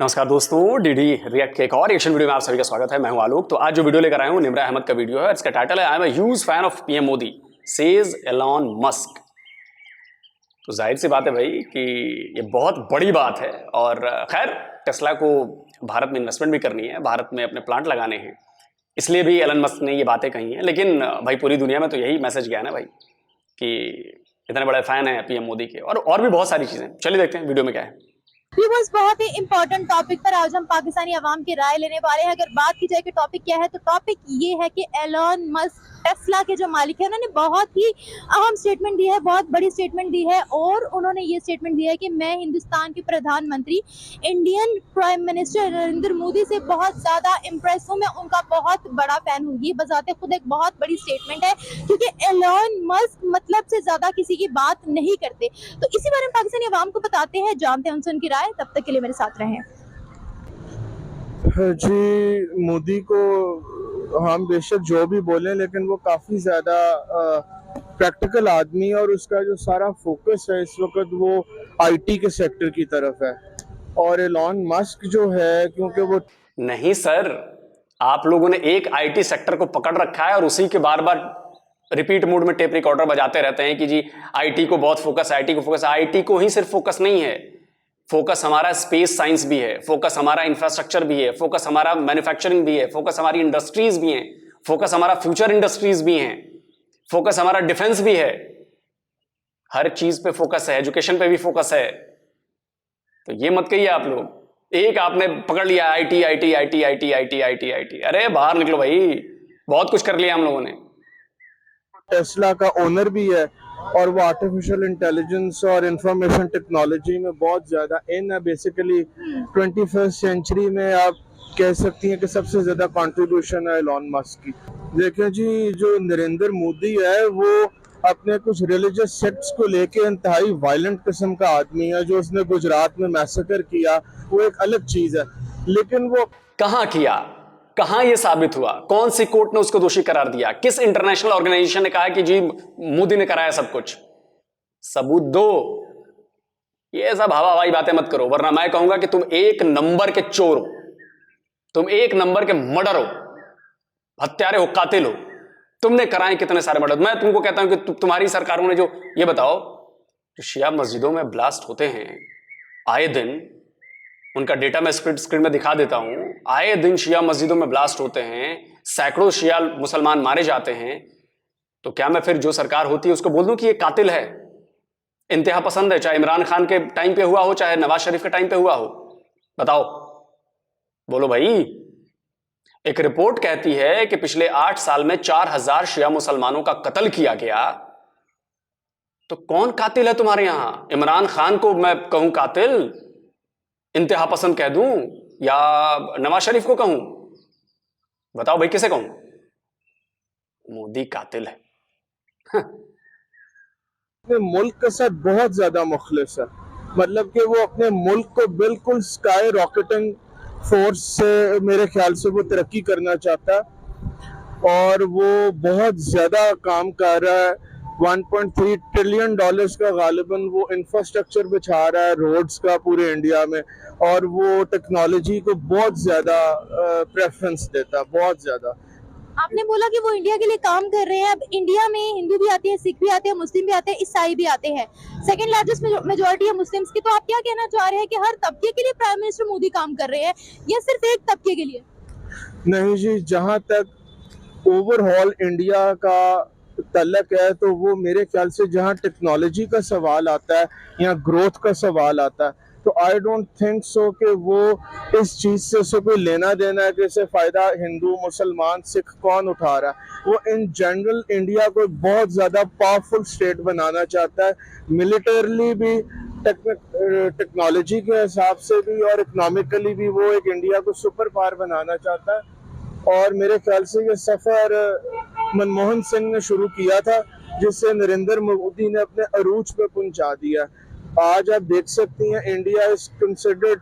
नमस्कार दोस्तों, DD react के एक और रिएक्शन वीडियो में आप सभी का स्वागत है। मैं हूं आलोक। तो आज जो वीडियो लेकर आया हूं निम्रा अहमद का वीडियो है। इसका टाइटल है I am a huge fan of PM Modi says Elon Musk. तो जाहिर सी बात है भाई कि ये बहुत बड़ी बात है। और खैर, टेस्ला को भारत में इन्वेस्टमेंट भी करनी है, भारत में अपने प्लांट लगाने हैं, इसलिए भी एलन मस्क ने ये बातें कही हैं। लेकिन भाई पूरी दुनिया में तो यही मैसेज गया ना भाई कि इतने बड़े फैन हैं पीएम मोदी के, और भी बहुत सारी चीजें। चलिए देखते हैं वीडियो में क्या है। व्यूअर्स, बहुत ही इंपॉर्टेंट टॉपिक पर आज हम पाकिस्तानी अवाम की राय लेने वाले हैं। अगर बात की जाए कि टॉपिक क्या है, तो टॉपिक ये है कि एलन मस्क टेस्ला के जो मालिक है, उन्होंने बहुत ही अहम स्टेटमेंट दी है, बहुत बड़ी स्टेटमेंट दी है। और उन्होंने ये स्टेटमेंट दिया है कि मैं हिंदुस्तान के प्रधानमंत्री Indian prime minister Narendra Modi से बहुत ज़्यादा इम्प्रेस हूँ, मैं उनका बहुत बड़ा फैन हूँ। ये बजाते खुद एक बहुत बड़ी स्टेटमेंट है, क्योंकि एलन मस्क मतलब से ज़्यादा किसी की बात नहीं करते। तो इसी बारे में पाकिस्तानी अवाम को बताते हैं, जानते हैं उनसे उनकी राय। तब तक के लिए मेरे साथ रहें। जी, मोदी को हम बेशक जो भी बोलें, लेकिन वो काफ़ी ज़्यादा प्रैक्टिकल आदमी, और उसका जो सारा फोकस है इस वक्त वो आईटी के सेक्टर की तरफ है। और एलॉन मस्क जो है, क्योंकि वो नहीं सर, आप लोगों ने एक आईटी सेक्टर को पकड़ रखा है और उसी के बार बार रिपीट मोड में टेप रिकॉर्डर बजाते रहते हैं कि जी आईटी को बहुत फोकस, आईटी को फोकस। आईटी को ही सिर्फ फोकस नहीं है, फोकस हमारा स्पेस साइंस भी है, फोकस हमारा इंफ्रास्ट्रक्चर भी है, फोकस हमारा मैन्युफैक्चरिंग भी है, फोकस हमारी इंडस्ट्रीज भी हैं, फोकस हमारा फ्यूचर इंडस्ट्रीज भी हैं, फोकस हमारा डिफेंस भी है। हर चीज पे फोकस है, एजुकेशन पे भी फोकस है। तो ये मत कहिए आप लोग, एक आपने पकड़ लिया IT IT IT IT IT IT IT. अरे बाहर निकलो भाई, बहुत कुछ कर लिया हम लोगों ने। टेस्ला का ओनर भी है, और वो आर्टिफिशियल इंटेलिजेंस और इंफॉर्मेशन टेक्नोलॉजी में बहुत ज़्यादा इन है। बेसिकली 21st सेंचुरी में आप कह सकती हैं कि सबसे ज़्यादा कंट्रीब्यूशन है एलॉन मस्क की। देखिए जी, जो नरेंद्र मोदी है वो अपने कुछ रिलीजियस सेक्ट्स को लेके इंतहाई वायलेंट किस्म का आदमी है। जो उसने गुजरात में मैसेकर किया वो एक अलग चीज़ है, लेकिन वो कहां किया, कहां यह साबित हुआ, कौन सी कोर्ट ने उसको दोषी करार दिया, किस इंटरनेशनल ऑर्गेनाइजेशन ने कहा कि जी मोदी ने कराया सब कुछ? सबूत दो। ये सब हवा हवाई बातें मत करो, वरना मैं कहूंगा कि तुम एक नंबर के चोर हो, तुम एक नंबर के मर्डर हो, हत्यारे हो, कातिल हो। तुमने कराए कितने सारे मर्डर। मैं तुमको कहता हूं कि तुम्हारी सरकारों ने जो, ये बताओ, जो शिया मस्जिदों में ब्लास्ट होते हैं आए दिन, उनका डेटा मैं स्क्रीन में दिखा देता हूं। आए दिन शिया मस्जिदों में ब्लास्ट होते हैं, सैकड़ों शिया मुसलमान मारे जाते हैं। तो क्या मैं फिर जो सरकार होती है उसको बोल दूं कि ये कातिल है, इंतहा पसंद है? चाहे इमरान खान के टाइम पे हुआ हो, चाहे नवाज शरीफ के टाइम पे हुआ हो, बताओ, बोलो भाई। एक रिपोर्ट कहती है कि पिछले 8 साल में 4000 शिया मुसलमानों का कत्ल किया गया। तो कौन कातिल है तुम्हारे यहां? इमरान खान को मैं कहूं कातिल, इंतहा पसंद कह दूं, या नवाज शरीफ को कहूं? बताओ भाई, किसे कहूं? मोदी कातिल है। अपने मुल्क के साथ बहुत ज्यादा मुखलिस है। मतलब कि वो अपने मुल्क को बिल्कुल स्काई रॉकेटिंग फोर्स से, मेरे ख्याल से वो तरक्की करना चाहता है, और वो बहुत ज्यादा काम कर रहा है। 1.3 ट्रिलियन डॉलर्स का गालिबन वो इंफ्रास्ट्रक्चर बिछा रहा है रोड्स का पूरे इंडिया में, और वो टेक्नोलॉजी को बहुत ज्यादा प्रेफरेंस देता है, बहुत ज्यादा। आपने बोला कि वो इंडिया के लिए काम कर रहे हैं। अब इंडिया में हिंदू भी आते हैं, सिख भी आते हैं, मुस्लिम भी आते हैं, ईसाई भी आते हैं। सेकंड लार्जेस्ट मेजोरिटी है मुस्लिम्स की। तो आप क्या कहना चाह रहे हैं कि हर तबके के लिए प्राइम मिनिस्टर मोदी काम कर रहे हैं, या सिर्फ एक तबके के लिए? नहीं जी, जहाँ तक ओवरऑल इंडिया का तल्लक है, तो वो मेरे ख्याल से जहाँ टेक्नोलॉजी का सवाल आता है या ग्रोथ का सवाल आता है, तो आई डोंट थिंक सो कि वो इस चीज़ से उसे कोई लेना देना है कि इससे फ़ायदा हिंदू मुसलमान सिख कौन उठा रहा है। वो इन जनरल इंडिया को बहुत ज़्यादा पावरफुल स्टेट बनाना चाहता है, मिलिटरली भी, टेक्नोलॉजी के हिसाब से भी, और इकोनॉमिकली भी। वो एक इंडिया को सुपर पावर बनाना चाहता है। और मेरे ख्याल से ये सफ़र मनमोहन सिंह ने शुरू किया था, जिससे नरेंद्र मोदी ने अपने अरूज पे पहुंचा दिया। आज आप देख सकती हैं India is considered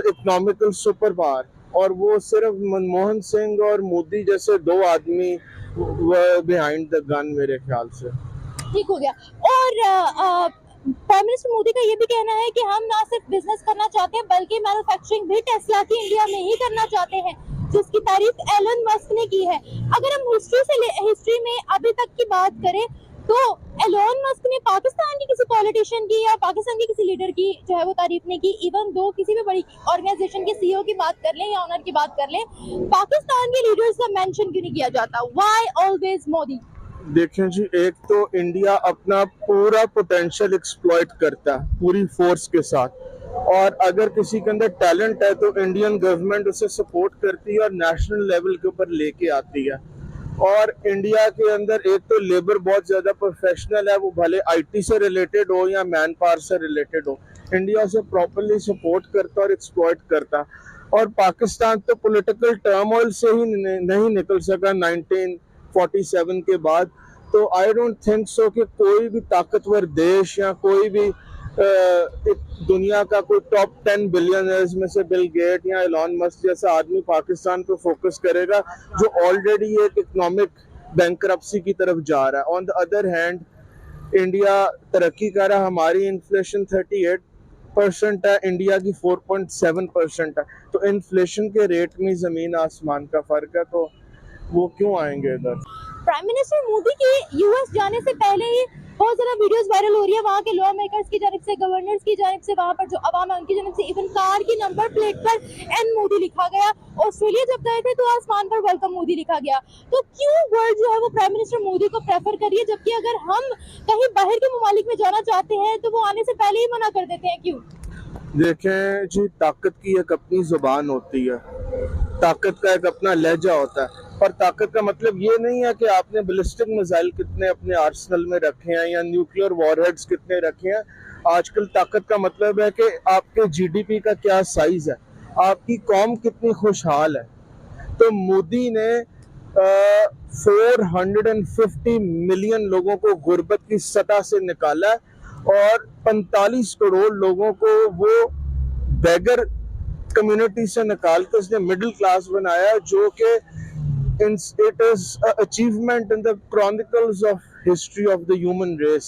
economical super power, और वो सिर्फ मनमोहन सिंह और मोदी जैसे दो आदमी बिहाइंड द गन मेरे ख्याल से। ठीक हो गया। और प्राइम मिनिस्टर मोदी का ये भी कहना है कि हम ना सिर्फ बिजनेस करना चाहते हैं बल्कि मैन्युफैक्चरिंग भी टेस्ला की इंडिया में ही करना चाहते हैं, जिसकी तारीफ एलन मस्क ने की है। अगर हम हिस्ट्री में अभी तक की बात करें तो एलन मस्क ने पाकिस्तान की किसी पॉलिटिशियन की या पाकिस्तान के किसी लीडर की जो है वो तारीफ नहीं की। इवन दो किसी भी बड़ी ऑर्गेनाइजेशन के सीईओ की बात कर लें या ऑनर की बात कर लें, पाकिस्तान के लीडर्स का मेंशन क्यों नहीं किया जाता? Why always Modi? देखें जी, एक तो इंडिया अपना पूरा पोटेंशियल एक्सप्लॉइट करता है पूरी फोर्स के साथ, और अगर किसी के अंदर टैलेंट है तो इंडियन गवर्नमेंट उसे सपोर्ट करती है और नेशनल लेवल के ऊपर लेके आती है। और इंडिया के अंदर एक तो लेबर बहुत ज्यादा प्रोफेशनल है, वो भले आईटी से रिलेटेड हो या मैन पावर से रिलेटेड हो, इंडिया उसे प्रॉपरली सपोर्ट करता और एक्सप्लॉइट करता। और पाकिस्तान तो पॉलिटिकल टर्मोइल से ही नहीं निकल सका 1947 के बाद। तो आई डोंट थिंक सो कि कोई भी ताकतवर देश या कोई भी दुनिया का कोई टॉप 10 बिलियनर्स में से बिल गेट या एलन मस्क जैसा आदमी पाकिस्तान पे फोकस करेगा, जो ऑलरेडी एक इकोनॉमिक बैंकरप्सी की तरफ जा रहा है। On the other hand India तरक्की कर रहा है, हमारी इन्फ्लेशन 38% है, इंडिया की 4.7% है। तो इन्फ्लेशन के रेट में जमीन आसमान का फर्क है, तो वो क्यों आएंगे इधर? प्राइम मिनिस्टर मोदी के यूएस जाने से पहले ही बहुत ज्यादा वीडियोस वायरल हो रही है वहाँ के लॉ मेकर्स की जानिब से, गवर्नर्स की जानिब से, वहाँ पर जो अवाम है उनकी जानिब से। इवन कार की नंबर प्लेट पर एन मोदी लिखा गया। ऑस्ट्रेलिया जब गए थे तो आसमान पर वेलकम मोदी लिखा गया। तो क्यों वर्ल्ड जो है वो प्राइम मिनिस्टर मोदी को प्रेफर कर रही है, जबकि अगर हम कहीं बाहर के ममालिक में जाना चाहते हैं तो वो आने से पहले ही मना कर देते हैं? क्यों? देखें जी, ताकत की एक अपनी जुबान होती है, ताकत का एक अपना लहजा होता है। और ताकत का मतलब ये नहीं है कि आपने बैलिस्टिक मिसाइल कितने अपने आर्सेनल में रखे हैं या न्यूक्लियर वॉरहेड्स कितने रखे हैं। आजकल ताकत का मतलब है कि आपके जीडीपी का क्या साइज है, आपकी कौम कितनी खुशहाल है। तो मोदी ने 450 मिलियन लोगों को गुर्बत की सतह से निकाला और 45 करोड़ लोगों को वो बेगर कम्युनिटी से निकाल के उसने मिडिल क्लास बनाया, जो कि it is an achievement in the chronicles of history of the human race।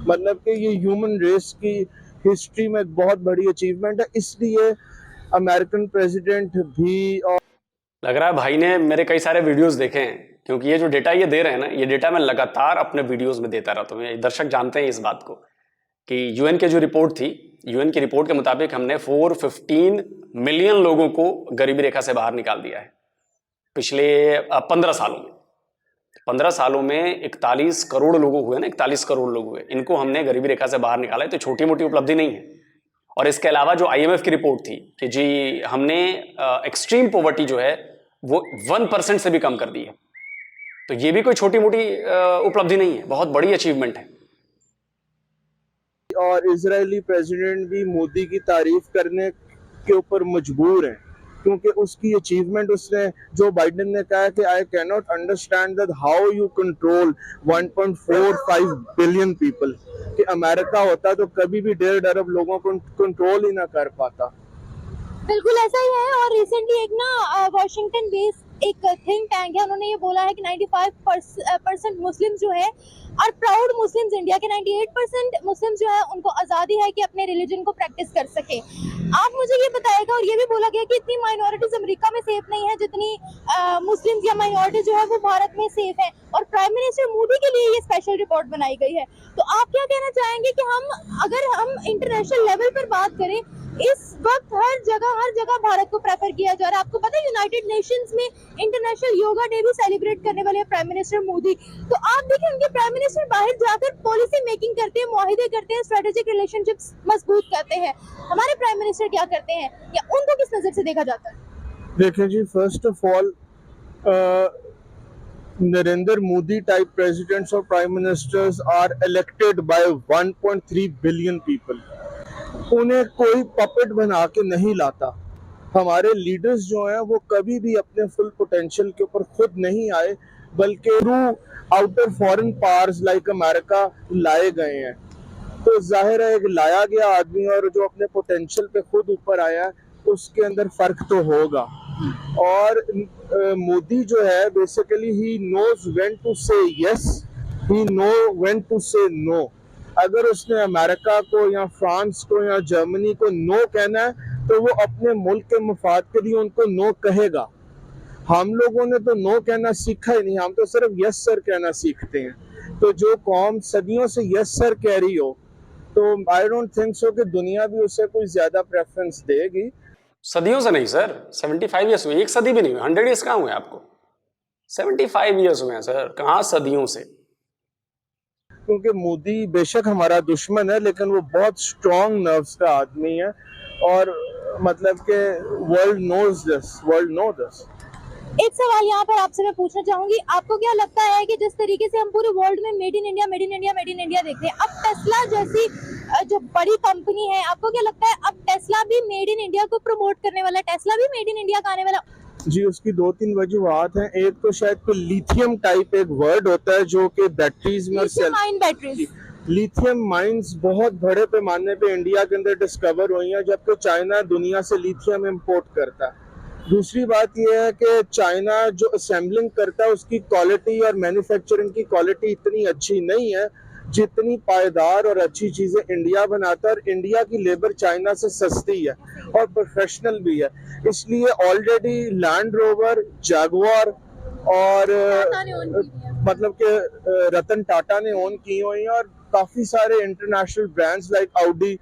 मतलब कि ये ह्यूमन रेस की हिस्ट्री में बहुत बड़ी अचीवमेंट है। इसलिए अमेरिकन प्रेसिडेंट भी, और लग रहा है भाई ने मेरे कई सारे वीडियोस देखे हैं, क्योंकि ये जो डेटा ये दे रहे हैं ना, ये डेटा मैं लगातार अपने वीडियोस में देता रहता हूँ। दर्शक जानते हैं इस बात को कि यूएन की जो रिपोर्ट थी, यूएन की रिपोर्ट के मुताबिक हमने 415 मिलियन लोगों को गरीबी रेखा से बाहर निकाल दिया है पिछले 15 सालों में। 15 सालों में 41 करोड़ लोग हुए ना, 41 करोड़ लोग हुए, इनको हमने गरीबी रेखा से बाहर निकाला है। तो छोटी मोटी उपलब्धि नहीं है। और इसके अलावा जो आईएमएफ की रिपोर्ट थी कि जी हमने एक्सट्रीम पॉवर्टी जो है वो 1% से भी कम कर दी है। तो ये भी कोई छोटी मोटी उपलब्धि नहीं है, बहुत बड़ी अचीवमेंट है। और इजरायली प्रेसिडेंट भी मोदी की तारीफ करने के ऊपर मजबूर है, क्योंकि उसकी अचीवमेंट, उसने जो बाइडेन ने कहा कि I can not understand that how you control 1.45 billion people, कि अमेरिका होता तो कभी भी 1.5 अरब लोगों को कंट्रोल ही ना कर पाता। बिल्कुल ऐसा ही है। और रिसेंटली एक ना वॉशिंगटन बेस्ड एक थिंक टैंक है, उन्होंने ये बोला है कि 95% मुस्लिम जो है और प्राउड मुस्लिम्स, इंडिया के 98% मुस्लिम जो है उनको आज़ादी है कि अपने रिलीजन को प्रैक्टिस कर सके। आप मुझे ये बताएगा, और ये भी बोला गया कि इतनी माइनॉरिटीज अमेरिका में सेफ नहीं है जितनी मुस्लिम्स या माइनॉरिटी जो है वो भारत में सेफ है। और प्राइम मिनिस्टर मोदी के लिए ये स्पेशल रिपोर्ट बनाई गई है। तो आप क्या कहना चाहेंगे कि अगर हम इंटरनेशनल लेवल पर बात करें, इस वक्त हर जगह भारत को प्रेफर किया जा रहा है। आपको पता है यूनाइटेड नेशंस में इंटरनेशनल योगा डे भी सेलिब्रेट करने वाले हैं प्राइम मिनिस्टर मोदी। तो आप देखिए, उनके प्राइम मिनिस्टर बाहर जाकर पॉलिसी मेकिंग करते हैं, मुआहिदे करते हैं, स्ट्रेटेजिक रिलेशनशिप्स मजबूत करते हैं। हमारे प्राइम मिनिस्टर क्या करते हैं, या उनको किस नजर से देखा जाता है? देखिए जी, first of all Narendra Modi type presidents और prime ministers are elected by 1.3 billion people. उन्हें कोई पपेट बना के नहीं लाता। हमारे लीडर्स जो हैं वो कभी भी अपने फुल पोटेंशियल के ऊपर खुद नहीं आए, बल्कि through outer foreign powers like America लाए गए हैं। तो जाहिर है, एक लाया गया आदमी और जो अपने पोटेंशियल पे खुद ऊपर आया, उसके अंदर फर्क तो होगा। और मोदी जो है basically he knows when to say yes, he know when to say no. अगर उसने अमेरिका को या फ्रांस को या जर्मनी को नो कहना है तो वो अपने मुल्क के मफाद के लिए उनको नो कहेगा। हम लोगों ने तो नो कहना सीखा ही नहीं, हम तो सिर्फ यस सर कहना सीखते हैं। तो जो कौम सदियों से यस सर कह रही हो तो आई डोंट थिंक सो कि दुनिया भी उसे कोई ज्यादा प्रेफरेंस देगी। सदियों से नहीं सर, 75 ईयर्स हुए, एक सदी भी नहीं हुई। 100 ईयर्स कहाँ हुए आपको? 75 ईयर्स हुए हैं सर, कहाँ सदियों से। क्योंकि मोदी बेशक हमारा दुश्मन है लेकिन वो बहुत स्ट्रॉन्ग नर्व्स का आदमी है और मतलब के world knows this, world know this. एक सवाल यहाँ पर आपसे मैं पूछना चाहूंगी, आपको क्या लगता है कि जिस तरीके से हम पूरे वर्ल्ड में made in India, made in India, made in India देखते हैं, अब टेस्ला जैसी जो बड़ी कंपनी है, आपको क्या लगता है अब टेस्ला भी मेड इन इंडिया को प्रमोट करने वाला, टेस्ला भी मेड इन इंडिया का आने वाला? जी, उसकी 2-3 वजूहत हैं। एक तो शायद कोई लिथियम टाइप एक वर्ड होता है जो कि बैटरीज में लिथियम बैटरीज, लिथियम माइंस बहुत बड़े पैमाने पे इंडिया के अंदर डिस्कवर हुई हैं, जबकि चाइना दुनिया से लिथियम इंपोर्ट करता है। दूसरी बात यह है कि चाइना जो असेंबलिंग करता है उसकी क्वालिटी और मैन्युफैक्चरिंग की क्वालिटी इतनी अच्छी नहीं है जितनी पायदार और अच्छी चीजें इंडिया बनाता है, और इंडिया की लेबर चाइना से सस्ती है और प्रोफेशनल भी है। इसलिए ऑलरेडी लैंड रोवर, जैगुआर और मतलब कि रतन टाटा ने ओन की हुई है, और काफी सारे international brands like Audi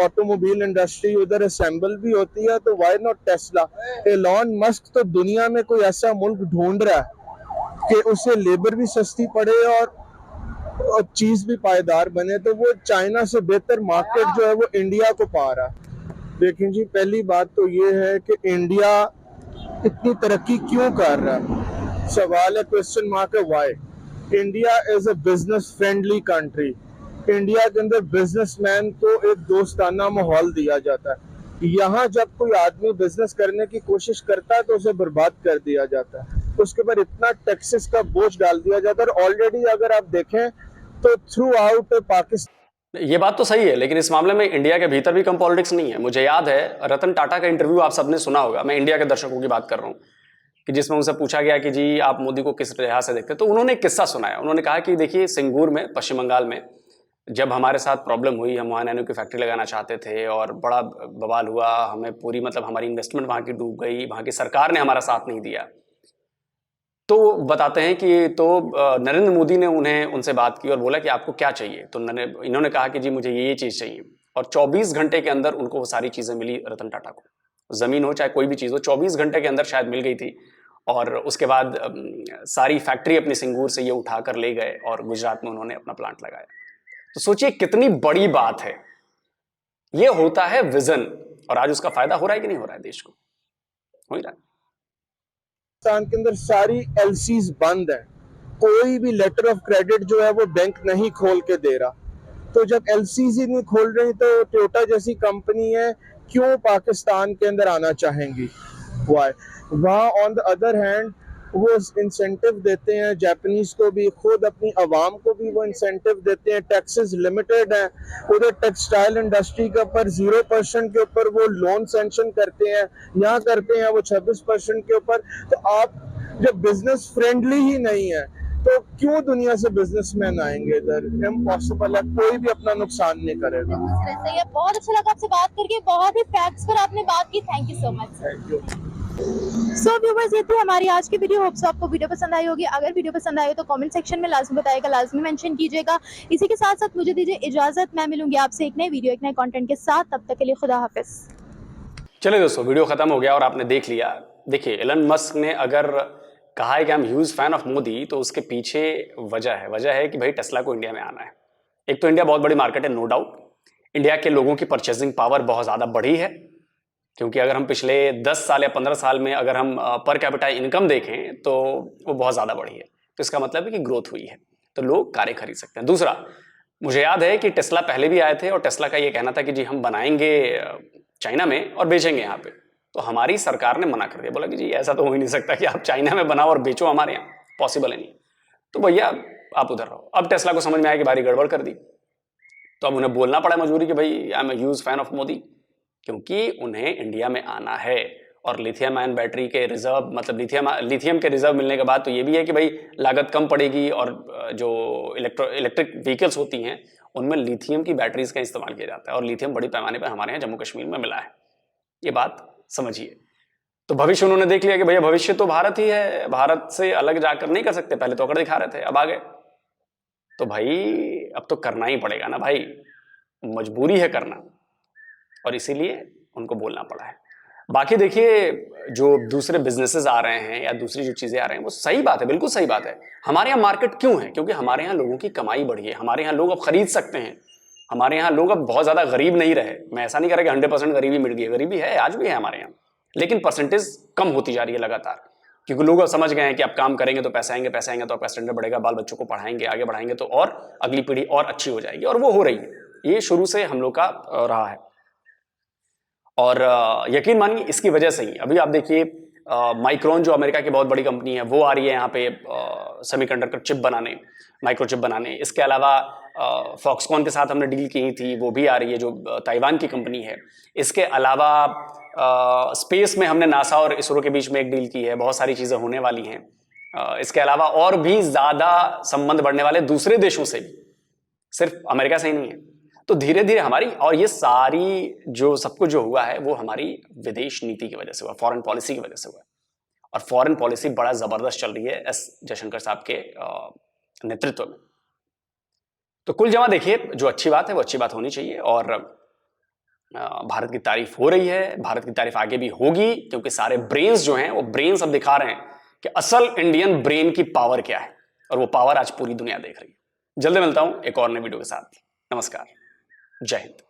automobile industry उधर असेंबल भी होती है। तो why not Tesla? Elon Musk तो दुनिया में कोई ऐसा मुल्क ढूंढ रहा है कि उसे लेबर भी सस्ती पड़े और चीज भी पायदार बने, तो वो चाइना से बेहतर मार्केट जो है वो इंडिया को पा रहा है। लेकिन जी पहली बात तो ये है कि इंडिया इतनी तरक्की क्यों कर रहा है? सवाल है, क्वेश्चन मार्क है, why? India is a business friendly country. India के अंदर बिजनेसमैन को एक दोस्ताना माहौल दिया जाता है। यहाँ जब कोई आदमी बिजनेस करने की कोशिश करता है तो उसे बर्बाद कर दिया जाता है, उसके ऊपर इतना टैक्सेस का बोझ डाल दिया जाता है। ऑलरेडी अगर आप देखें तो थ्रू आउट पाकिस्तान, ये बात तो सही है, लेकिन इस मामले में इंडिया के भीतर भी कम पॉलिटिक्स नहीं है। मुझे याद है रतन टाटा का इंटरव्यू आप सबने सुना होगा, मैं इंडिया के दर्शकों की बात कर रहा हूँ, कि जिसमें उनसे पूछा गया कि जी आप मोदी को किस लिहाज से देखते हैं। तो उन्होंने एक किस्सा सुनाया। उन्होंने कहा कि देखिए सिंगूर में, पश्चिम बंगाल में, जब हमारे साथ प्रॉब्लम हुई, हम वहाँ नैनो की फैक्ट्री लगाना चाहते थे और बड़ा बवाल हुआ, हमें पूरी मतलब हमारी इन्वेस्टमेंट वहाँ की डूब गई, वहाँ की सरकार ने हमारा साथ नहीं दिया। तो बताते हैं कि तो नरेंद्र मोदी ने उनसे बात की और बोला कि आपको क्या चाहिए। तो इन्होंने कहा कि जी मुझे ये चीज़ चाहिए, और 24 घंटे के अंदर उनको वो सारी चीज़ें मिली। रतन टाटा को ज़मीन हो चाहे कोई भी चीज़ हो, 24 घंटे के अंदर शायद मिल गई थी। और उसके बाद सारी फैक्ट्री अपनी सिंगूर से ये उठा कर ले गए और गुजरात में उन्होंने अपना प्लांट लगाया। तो सोचिए कितनी बड़ी बात है। ये होता है विजन, और आज उसका फायदा हो रहा है कि नहीं हो रहा है देश को? हो ही रहा है। पाकिस्तान के अंदर सारी एलसीज बंद है, कोई भी लेटर ऑफ क्रेडिट जो है वो बैंक नहीं खोल के दे रहा। तो जब एलसीज ही नहीं खोल रही तो टोयोटा जैसी कंपनी है क्यों पाकिस्तान के अंदर आना चाहेंगी? वाई? वहाँ ऑन द अदर हैंड वो इंसेंटिव देते हैं जापानीज को भी, खुद अपनी आवाम को भी वो इंसेंटिव देते हैं। टैक्सेस लिमिटेड है, उधर टेक्सटाइल इंडस्ट्री के ऊपर 0% के ऊपर वो लोन सैंक्शन करते हैं, यहाँ करते हैं वो 26% के ऊपर। तो आप जब बिजनेस फ्रेंडली ही नहीं है तो क्यों दुनिया से बिजनेसमैन आएंगे इधर? इम्पॉसिबल है, कोई भी अपना नुकसान नहीं करेगा। सही है। बहुत अच्छा लगा आपसे बात करके, बहुत ही फैक्ट्स पर आपने बात की। Thank you so much. Thank you. So viewers, ये थी हमारी आज की वीडियो। होप्स आपको वीडियो पसंद आई होगी। अगर वीडियो पसंद आई हो तो कमेंट सेक्शन में लाजमी बताइएगा, लाजमी मेंशन कीजिएगा। इसी के साथ साथ मुझे दीजिए इजाजत, मैं मिलूंगी आपसे एक नई वीडियो, एक नए कंटेंट के साथ। तब तक के लिए खुदा हाफिज। चलिए दोस्तों, वीडियो खत्म हो गया और आपने देख लिया। देखिए एलन मस्क ने अगर कहा है कि I am huge fan of Modi, तो उसके पीछे वजह है कि भाई टेस्ला को इंडिया में आना है। एक तो इंडिया बहुत बड़ी मार्केट है, नो डाउट। इंडिया के लोगों की परचेजिंग पावर बहुत ज़्यादा बढ़ी है, क्योंकि अगर हम पिछले 10 साल या 15 साल में अगर हम पर कैपिटा इनकम देखें तो वो बहुत ज़्यादा बढ़ी है। तो इसका मतलब है कि ग्रोथ हुई है, तो लोग कारें खरीद सकते हैं। दूसरा, मुझे याद है कि टेस्ला पहले भी आए थे और टेस्ला का ये कहना था कि जी हम बनाएंगे चाइना में और बेचेंगे यहाँ पे। तो हमारी सरकार ने मना कर दिया, बोला कि जी ऐसा तो हो ही नहीं सकता कि आप चाइना में बनाओ और बेचो हमारे यहाँ, पॉसिबल है नहीं। तो भैया आप उधर रहो। अब टेस्ला को समझ में आया कि भारी गड़बड़ कर दी, तो अब उन्हें बोलना पड़ा मजबूरी कि भाई I am a huge fan of Modi, क्योंकि उन्हें इंडिया में आना है। और लिथियम आयन बैटरी के रिजर्व, मतलब लिथियम के रिजर्व मिलने के बाद तो ये भी है कि भाई लागत कम पड़ेगी, और जो इलेक्ट्रिक व्हीकल्स होती हैं उनमें लिथियम की बैटरीज का इस्तेमाल किया जाता है और लिथियम बड़ी पैमाने पर हमारे यहाँ जम्मू कश्मीर में मिला है। ये बात समझिए। तो भविष्य उन्होंने देख लिया कि भैया भविष्य तो भारत ही है, भारत से अलग जाकर नहीं कर सकते। पहले तो अकड़ दिखा रहे थे, अब आ गए। तो भाई अब तो करना ही पड़ेगा ना भाई, मजबूरी है करना, और इसीलिए उनको बोलना पड़ा है। बाकी देखिए, जो दूसरे बिजनेसेस आ रहे हैं या दूसरी जो चीजें आ रहे हैं वो सही बात है, बिल्कुल सही बात है। हमारे यहाँ मार्केट क्यों है? क्योंकि हमारे यहाँ लोगों की कमाई बढ़ी है, हमारे यहाँ लोग अब खरीद सकते हैं, हमारे यहाँ लोग अब बहुत ज्यादा गरीब नहीं रहे। मैं ऐसा नहीं कह रहा कि 100% गरीबी मिट गई है, गरीबी है, आज भी है हमारे यहाँ, लेकिन परसेंटेज कम होती जा रही है लगातार, क्योंकि लोग अब समझ गए हैं कि आप काम करेंगे तो पैसे आएंगे, पैसे आएंगे तो आपका स्टैंडर्ड बढ़ेगा, बाल बच्चों को पढ़ाएंगे, आगे बढ़ाएंगे तो और अगली पीढ़ी और अच्छी हो जाएगी, और वो हो रही है। ये शुरू से हम लोग का रहा है, और यकीन मानिए इसकी वजह से ही अभी आप देखिए माइक्रोन जो अमेरिका की बहुत बड़ी कंपनी है वो आ रही है यहाँ पे सेमीकंडक्टर चिप बनाने, माइक्रोचिप बनाने। इसके अलावा फॉक्सकॉन के साथ हमने डील की थी, वो भी आ रही है, जो ताइवान की कंपनी है। इसके अलावा स्पेस में हमने नासा और इसरो के बीच में एक डील की है, बहुत सारी चीज़ें होने वाली हैं। इसके अलावा और भी ज़्यादा संबंध बढ़ने वाले दूसरे देशों से भी, सिर्फ अमेरिका से ही नहीं है। तो धीरे धीरे हमारी, और ये सारी जो सब कुछ जो हुआ है वो हमारी विदेश नीति की वजह से हुआ, फॉरेन पॉलिसी की वजह से हुआ, और फॉरेन पॉलिसी बड़ा जबरदस्त चल रही है एस जयशंकर साहब के नेतृत्व में। तो कुल जमा देखिए, जो अच्छी बात है वो अच्छी बात होनी चाहिए, और भारत की तारीफ हो रही है, भारत की तारीफ आगे भी होगी, क्योंकि सारे ब्रेन्स जो हैं वो ब्रेन्स अब दिखा रहे हैं कि असल इंडियन ब्रेन की पावर क्या है, और वो पावर आज पूरी दुनिया देख रही है। जल्दी मिलता हूं एक और नए वीडियो के साथ। नमस्कार, जय हिंद।